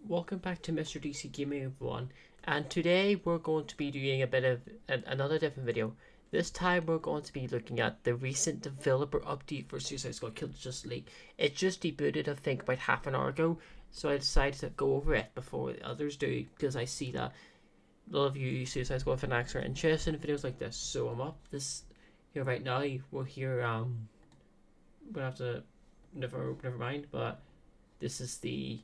welcome back to Mr. DC Gaming everyone, and today we're going to be doing a bit of another different video. This time we're going to be looking at the recent developer update for Suicide Squad Kill the Justice League. It just debuted I think about half an hour ago, so I decided to go over it before the others do, because I see that a lot of you Suicide Squad fanatics are interested in videos like this. So I'm up this here right now. We'll hear we'll have to never mind, but this is the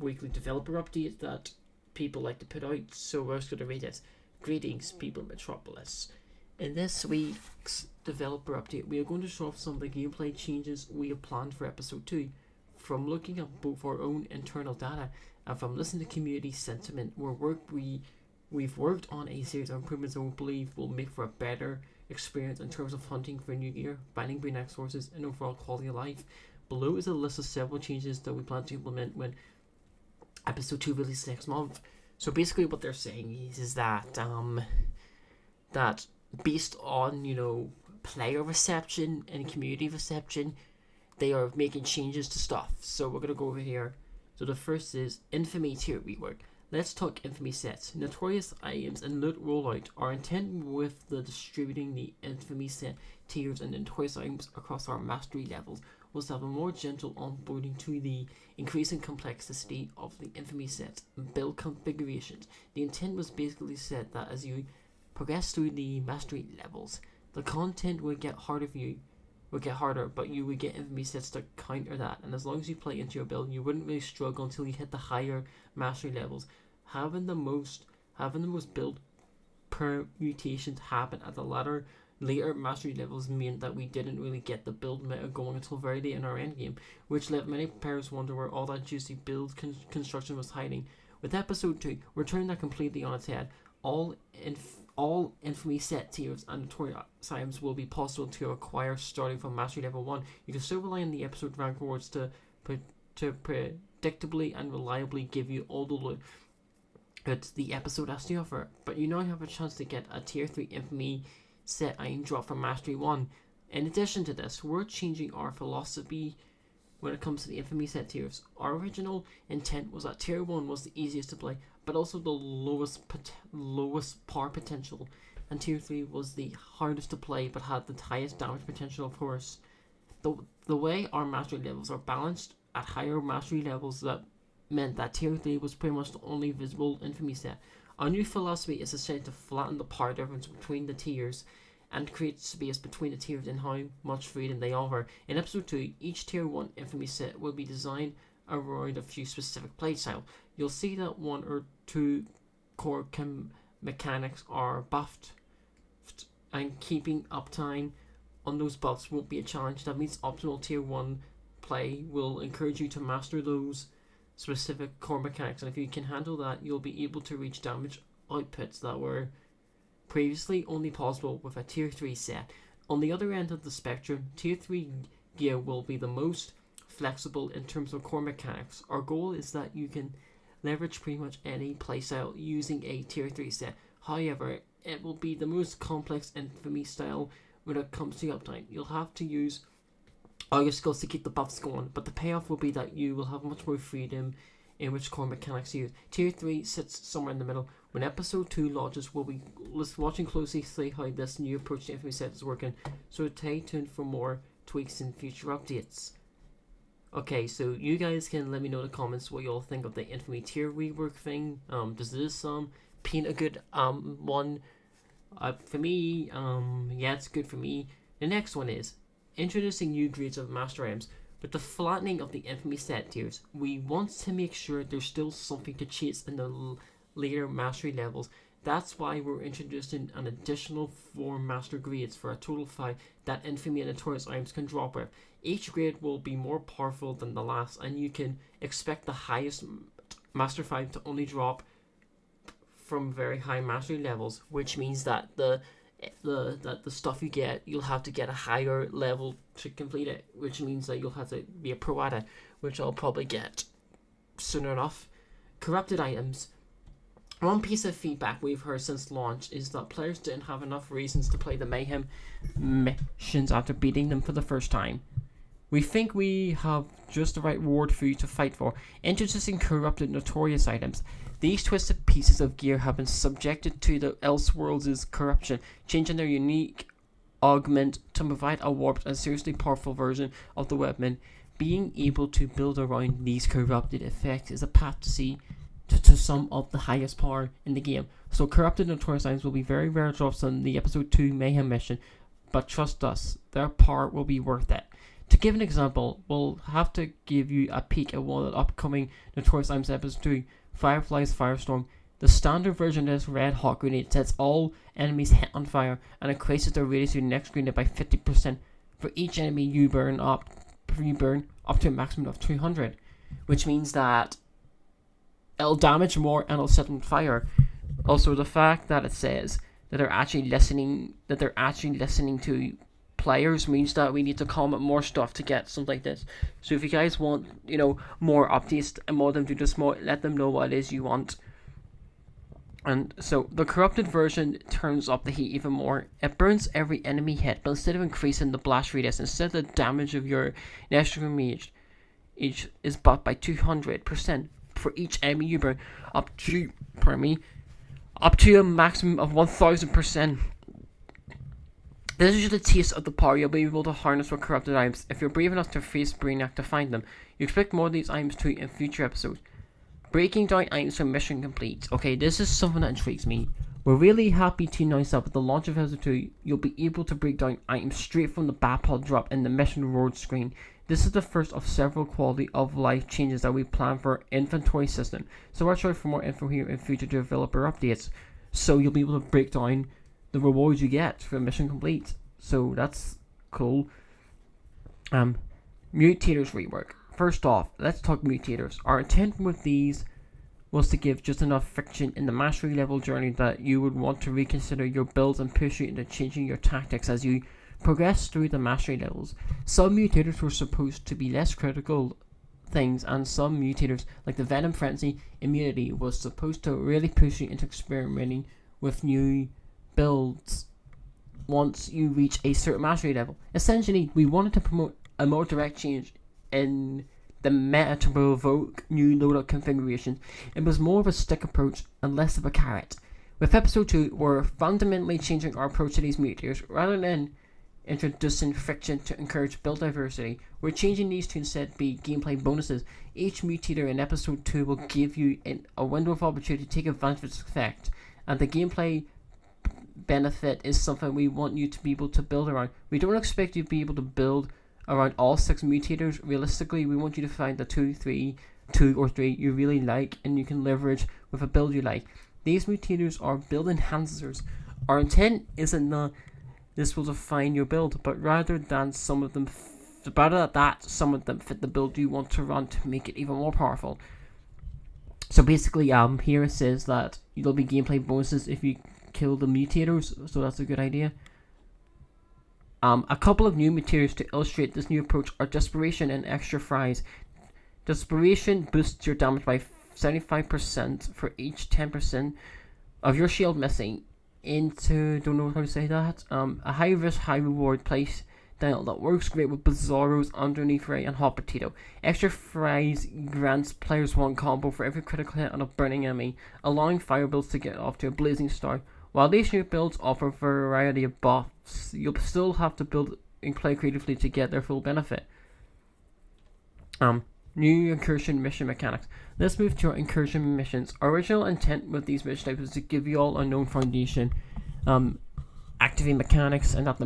weekly developer update that people like to put out, so we're just going to read it. Greetings, people of Metropolis. In this week's developer update, we are going to show off some of the gameplay changes we have planned for episode 2. From looking at both our own internal data and from listening to community sentiment, we've worked on a series of improvements that we believe will make for a better experience in terms of hunting for new gear, finding brain X sources, and overall quality of life. Below is a list of several changes that we plan to implement when episode 2 releases next month. So basically what they're saying is that that based on player reception and community reception, they are making changes to stuff. So we're gonna go over here. So the first is Infamy tier rework. Let's talk Infamy sets. Notorious items and loot rollout. Our intent with the distributing the Infamy set tiers and Notorious items across our mastery levels was to have a more gentle onboarding to the increasing complexity of the Infamy set build configurations. The intent was basically said that as you progress through the mastery levels, the content will get harder, but you would get Infamy sets to counter that. And as long as you play into your build, you wouldn't really struggle until you hit the higher mastery levels. Having the most build permutations happen at the later mastery levels meant that we didn't really get the build meta going until very late in our endgame, which left many players wonder where all that juicy build construction was hiding. With episode 2, we're turning that completely on its head. All Infamy set tiers and Notorious items will be possible to acquire starting from mastery level 1. You can still rely on the episode rank rewards to predictably and reliably give you all the loot that the episode has to offer, but you now have a chance to get a tier 3 Infamy set item drop from Mastery 1. In addition to this, we're changing our philosophy when it comes to the Infamy set tiers. Our original intent was that tier 1 was the easiest to play, but also the lowest power potential, and tier 3 was the hardest to play but had the highest damage potential, of course. The way our mastery levels are balanced at higher mastery levels, that meant that tier 3 was pretty much the only visible Infamy set. Our new philosophy is essentially to flatten the power difference between the tiers and create space between the tiers and how much freedom they offer. In episode 2, each tier 1 Infamy set will be designed around a few specific playstyle. You'll see that 1 or 2 core mechanics are buffed, and keeping uptime on those buffs won't be a challenge. That means optimal tier 1 play will encourage you to master those specific core mechanics, and if you can handle that, you'll be able to reach damage outputs that were previously only possible with a tier 3 set. On the other end of the spectrum, tier 3 gear will be the most flexible in terms of core mechanics. Our goal is that you can leverage pretty much any playstyle using a tier 3 set. However, it will be the most complex Infamy style when it comes to uptime. You'll have to use all your skills to keep the buffs going, but the payoff will be that you will have much more freedom in which core mechanics you use. Tier 3 sits somewhere in the middle. When episode 2 launches, we'll be watching closely to see how this new approach to Infamy set is working, so stay tuned for more tweaks in future updates. Okay, so you guys can let me know in the comments what you all think of the Infamy tier rework thing. Does this paint a good one? For me, yeah, it's good for me. The next one is introducing new grades of master items. With the flattening of the Infamy set tiers, we want to make sure there's still something to chase in the later mastery levels. That's why we're introducing an additional 4 master grades for a total of 5 that Infamy and Notorious items can drop with. Each grade will be more powerful than the last, and you can expect the highest master 5 to only drop from very high mastery levels, which means that the stuff you get, you'll have to get a higher level to complete it, which means that you'll have to be a pro at it, which I'll probably get soon enough. Corrupted items. One piece of feedback we've heard since launch is that players didn't have enough reasons to play the Mayhem missions after beating them for the first time. We think we have just the right reward for you to fight for. Introducing corrupted notorious items. These twisted pieces of gear have been subjected to the Elseworlds' corruption, changing their unique augment to provide a warped and seriously powerful version of the weapon. Being able to build around these corrupted effects is a path to see to some of the highest power in the game. So corrupted notorious items will be very rare drops on the episode 2 Mayhem mission, but trust us, their power will be worth it. To give an example, we'll have to give you a peek at one of the upcoming Notorious Items episode 2, Firefly's Firestorm. The standard version of this red hot grenade sets all enemies hit on fire and increases the radius of your next grenade by 50%. For each enemy you burn up to a maximum of 200, which means that it'll damage more and it'll set on fire. Also, the fact that it says that they're actually listening to players means that we need to comment more stuff to get something like this. So if you guys want, more updates and more them do this more, let them know what it is you want. And so the corrupted version turns up the heat even more. It burns every enemy hit, but instead of increasing the blast radius, instead the damage of your next mage each is buffed by 200% for each enemy you burn, up to a maximum of 1000%. This is just a taste of the power you'll be able to harness with corrupted items. If you're brave enough to face Brainiac to find them, you expect more of these items too in future episodes. Breaking down items for mission complete. Okay, this is something that intrigues me. We're really happy to announce that with the launch of episode 2, you'll be able to break down items straight from the Batpod drop in the mission reward screen. This is the first of several quality of life changes that we plan for our inventory system. So watch out for more info here in future developer updates. So you'll be able to break down the rewards you get for mission complete. So that's cool. Mutators rework. First off, let's talk mutators. Our intent with these was to give just enough friction in the mastery level journey that you would want to reconsider your builds and push you into changing your tactics as you progress through the mastery levels. Some mutators were supposed to be less critical things, and some mutators, like the Venom Frenzy immunity, was supposed to really push you into experimenting with new builds once you reach a certain mastery level. Essentially, we wanted to promote a more direct change in the meta to provoke new loadout configurations. It was more of a stick approach and less of a carrot. With episode 2, we're fundamentally changing our approach to these mutators. Rather than introducing friction to encourage build diversity, we're changing these to instead be gameplay bonuses. Each mutator in episode 2 will give you a window of opportunity to take advantage of its effect, and the gameplay benefit is something we want you to be able to build around. We don't expect you to be able to build around all 6 mutators. Realistically, we want you to find the 2 or 3 you really like and you can leverage with a build you like. These mutators are build enhancers. Our intent isn't that this will define your build, but rather that some of them fit the build you want to run to make it even more powerful. So basically, here it says that there'll be gameplay bonuses if you kill the mutators, so that's a good idea. A couple of new materials to illustrate this new approach are Desperation and Extra Fries. Desperation boosts your damage by 75% for each 10% of your shield missing into, don't know how to say that, a high risk, high reward place style that works great with Bizarros, Underneath Ray, and Hot Potato. Extra Fries grants players one combo for every critical hit on a burning enemy, allowing fire builds to get off to a blazing start. While these new builds offer a variety of buffs, you'll still have to build and play creatively to get their full benefit. New incursion mission mechanics. Let's move to our incursion missions. Our original intent with these mission types was to give you all a known foundation, activating mechanics, and that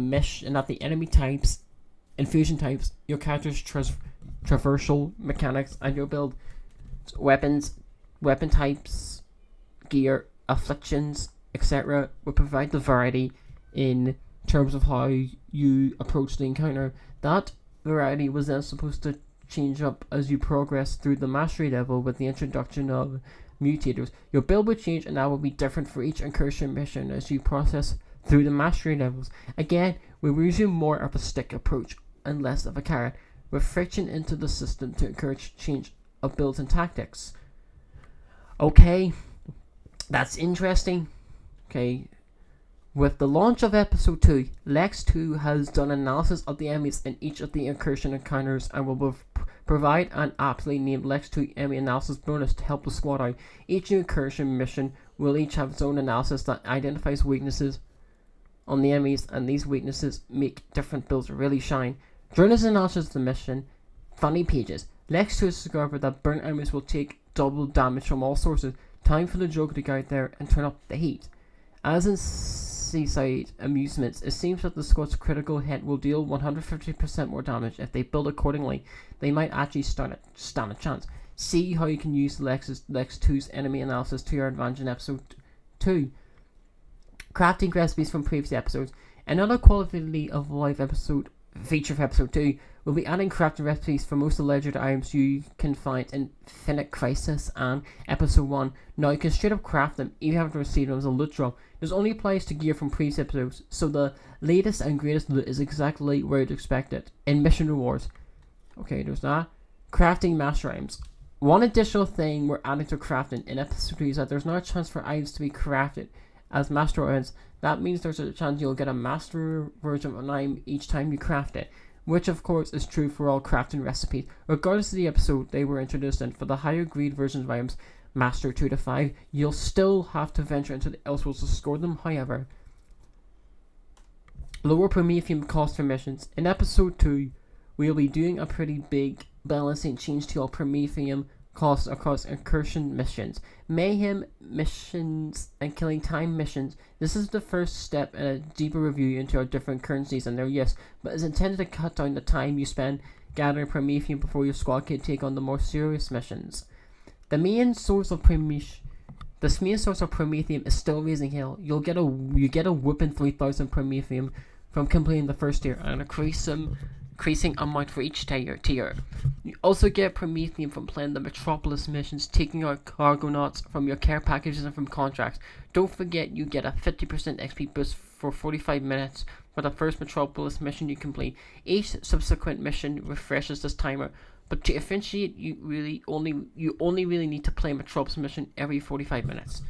the enemy types, infusion types, your character's traversal mechanics, and your build, weapons, weapon types, gear, afflictions, etc. will provide the variety in terms of how you approach the encounter. That variety was then supposed to change up as you progress through the mastery level with the introduction of mutators. Your build will change, and that will be different for each incursion mission as you process through the mastery levels. Again, we will use more of a stick approach and less of a carrot, with friction into the system to encourage change of builds and tactics. Okay, that's interesting. Okay, With the launch of Episode 2, Lex 2 has done analysis of the enemies in each of the incursion encounters and will provide an aptly named Lex 2 enemy analysis bonus to help the squad out. Each new incursion mission will each have its own analysis that identifies weaknesses on the enemies, and these weaknesses make different builds really shine. During this analysis of the mission, funny pages, Lex 2 has discovered that burnt enemies will take double damage from all sources. Time for the Joker to go out there and turn up the heat. As in Seaside Amusements, it seems that the squad's critical hit will deal 150% more damage. If they build accordingly, they might actually stand a chance. See how you can use Lex 2's enemy analysis to your advantage in Episode 2. Crafting recipes from previous episodes. Another quality of life episode feature for Episode 2 will be adding crafting recipes for most of the legendary items you can find in Infinite Crisis and Episode 1. Now you can straight up craft them even if you haven't received them as a loot drop. This only applies to gear from previous episodes, so the latest and greatest loot is exactly where you'd expect it, in mission rewards. Okay, there's that. Crafting master items. One additional thing we're adding to crafting in Episode 3 is that there's now a chance for items to be crafted as master items. That means there's a chance you'll get a master version of an item each time you craft it, which of course is true for all crafting recipes. Regardless of the episode they were introduced in, for the higher grade versions of items, Master 2 to 5, you'll still have to venture into the Elseworlds to score them. However, lower Prometheum cost for missions. In Episode 2, we'll be doing a pretty big balancing change to all Prometheum costs across incursion missions, mayhem missions, and killing time missions. This is the first step in a deeper review into our different currencies and their use, but is intended to cut down the time you spend gathering Prometheum before your squad can take on the more serious missions. The main source of Prometheum is still raising hell. You get a whooping 3,000 Prometheum from completing the first tier, and increasing amount for each tier. You also get Prometheum from playing the Metropolis missions, taking out Cargonauts from your care packages and from contracts. Don't forget you get a 50% XP boost for 45 minutes for the first Metropolis mission you complete. Each subsequent mission refreshes this timer, but to officiate, you only really need to play Metropolis mission every 45 minutes.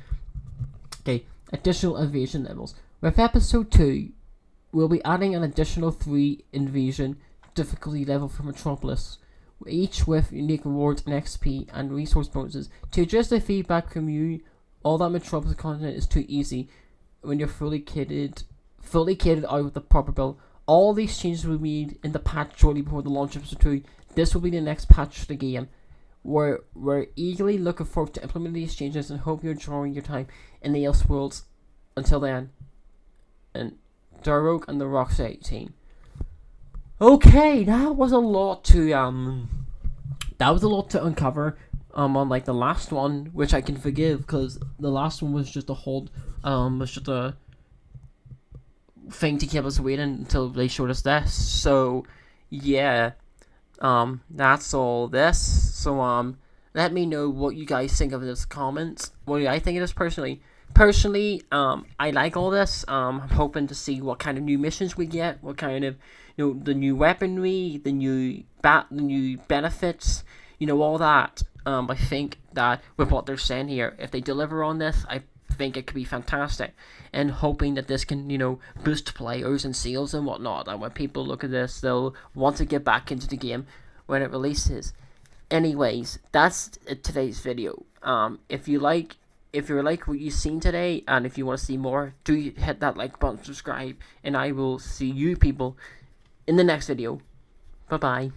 Okay, additional invasion levels. With Episode 2, we'll be adding an additional 3 invasion difficulty level for Metropolis, each with unique rewards and XP and resource bonuses. To address the feedback from you, all that Metropolis content is too easy when you're fully kitted out with the proper build. All these changes will be made in the patch shortly before the launch of Episode 2. This will be the next patch for the game. We're eagerly looking forward to implementing these changes and hope you're enjoying your time in the Elseworlds. Until then, and Darroch and the Rocksteady team. Okay, that was a lot to uncover on like the last one, which I can forgive because the last one was just a thing to keep us waiting until they showed us this. So yeah, that's all this. So let me know what you guys think of this comments. What do I think of this personally? I like all this. I'm hoping to see what kind of new missions we get, what kind of, the new weaponry, the new benefits, all that. I think that with what they're saying here, if they deliver on this, I think it could be fantastic. And hoping that this can, boost players and sales and whatnot. And when people look at this, they'll want to get back into the game when it releases. Anyways, that's today's video. If you like what you've seen today, and if you want to see more, do hit that like button, subscribe, and I will see you people in the next video. Bye bye.